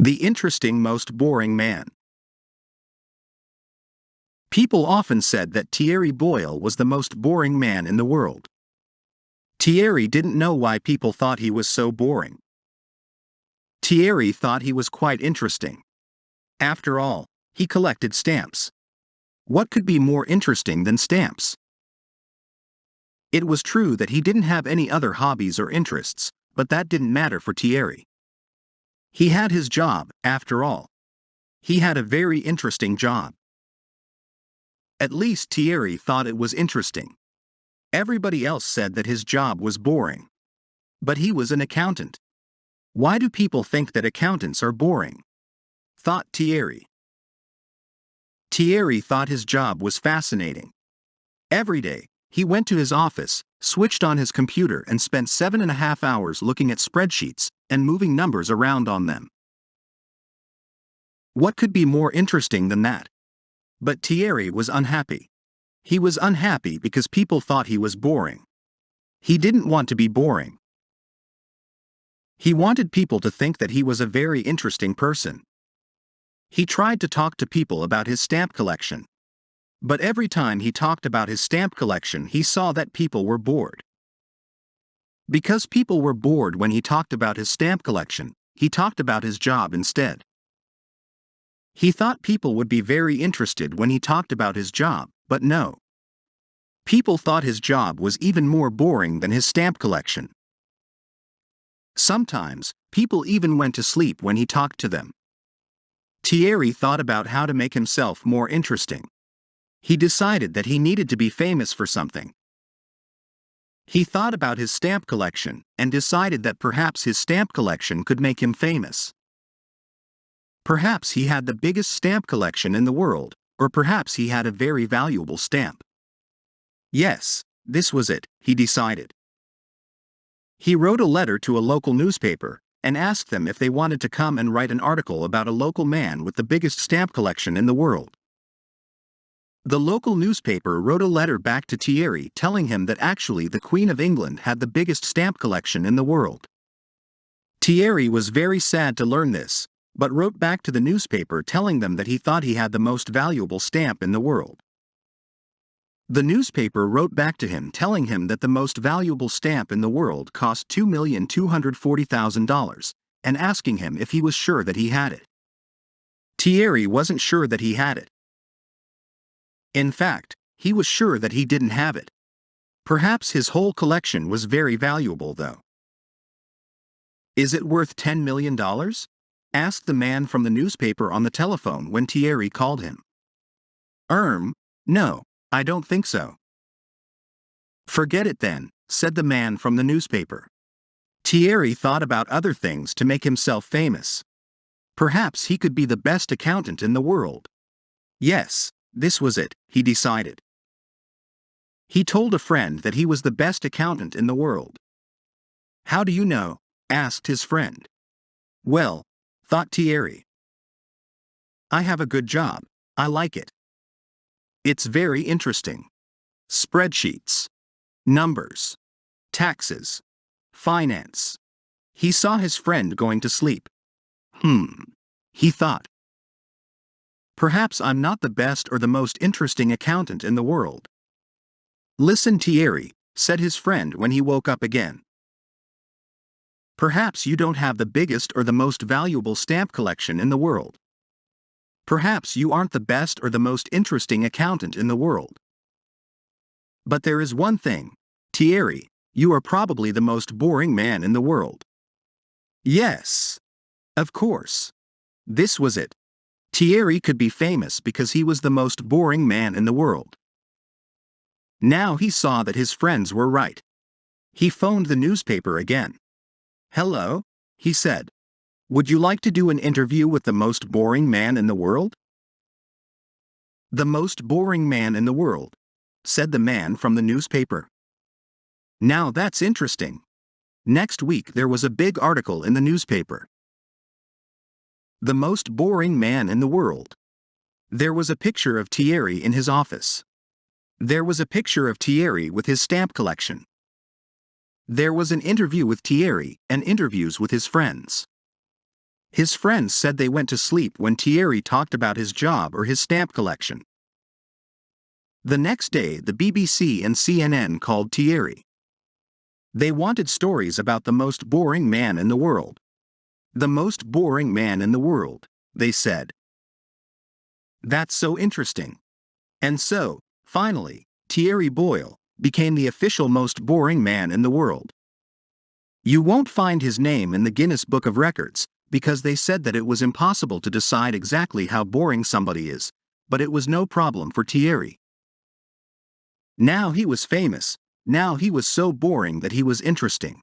The interesting most boring man. People often said that Thierry Boyle was the most boring man in the world. Thierry didn't know why people thought he was so boring. Thierry thought he was quite interesting. After all, he collected stamps. What could be more interesting than stamps? It was true that he didn't have any other hobbies or interests, but that didn't matter for Thierry. He had his job, after all. He had a very interesting job. At least Thierry thought it was interesting. Everybody else said that his job was boring. But he was an accountant. Why do people think that accountants are boring? Thought Thierry. Thierry thought his job was fascinating. Every day, he went to his office, switched on his computer and spent 7.5 hours looking at spreadsheets and moving numbers around on them. What could be more interesting than that? But Thierry was unhappy. He was unhappy because people thought he was boring. He didn't want to be boring. He wanted people to think that he was a very interesting person. He tried to talk to people about his stamp collection. But every time he talked about his stamp collection, he saw that people were bored. Because people were bored when he talked about his stamp collection, he talked about his job instead. He thought people would be very interested when he talked about his job, but no. People thought his job was even more boring than his stamp collection. Sometimes, people even went to sleep when he talked to them. Thierry thought about how to make himself more interesting. He decided that he needed to be famous for something. He thought about his stamp collection and decided that perhaps his stamp collection could make him famous. Perhaps he had the biggest stamp collection in the world, or perhaps he had a very valuable stamp. Yes, this was it, he decided. He wrote a letter to a local newspaper and asked them if they wanted to come and write an article about a local man with the biggest stamp collection in the world. The local newspaper wrote a letter back to Thierry telling him that actually the Queen of England had the biggest stamp collection in the world. Thierry was very sad to learn this, but wrote back to the newspaper telling them that he thought he had the most valuable stamp in the world. The newspaper wrote back to him telling him that the most valuable stamp in the world cost $2,240,000, and asking him if he was sure that he had it. Thierry wasn't sure that he had it. In fact, he was sure that he didn't have it. Perhaps his whole collection was very valuable though. Is it worth $10 million? Asked the man from the newspaper on the telephone when Thierry called him. No, I don't think so. Forget it then, said the man from the newspaper. Thierry thought about other things to make himself famous. Perhaps he could be the best accountant in the world. Yes, this was it, he decided. He told a friend that he was the best accountant in the world. How do you know? Asked his friend. Well, thought Thierry. I have a good job, I like it. It's very interesting. Spreadsheets, numbers, taxes, finance. He saw his friend going to sleep. He thought. Perhaps I'm not the best or the most interesting accountant in the world. Listen, Thierry, said his friend when he woke up again. Perhaps you don't have the biggest or the most valuable stamp collection in the world. Perhaps you aren't the best or the most interesting accountant in the world. But there is one thing, Thierry, you are probably the most boring man in the world. Yes. Of course. This was it. Thierry could be famous because he was the most boring man in the world. Now he saw that his friends were right. He phoned the newspaper again. Hello, he said. Would you like to do an interview with the most boring man in the world? The most boring man in the world, said the man from the newspaper. Now that's interesting. Next week there was a big article in the newspaper. The most boring man in the world. There was a picture of Thierry in his office. There was a picture of Thierry with his stamp collection. There was an interview with Thierry and interviews with his friends. His friends said they went to sleep when Thierry talked about his job or his stamp collection. The next day, the BBC and CNN called Thierry. They wanted stories about the most boring man in the world. The most boring man in the world, they said. That's so interesting. And so, finally, Thierry Boyle became the official most boring man in the world. You won't find his name in the Guinness Book of Records, because they said that it was impossible to decide exactly how boring somebody is, but it was no problem for Thierry. Now he was famous, now he was so boring that he was interesting.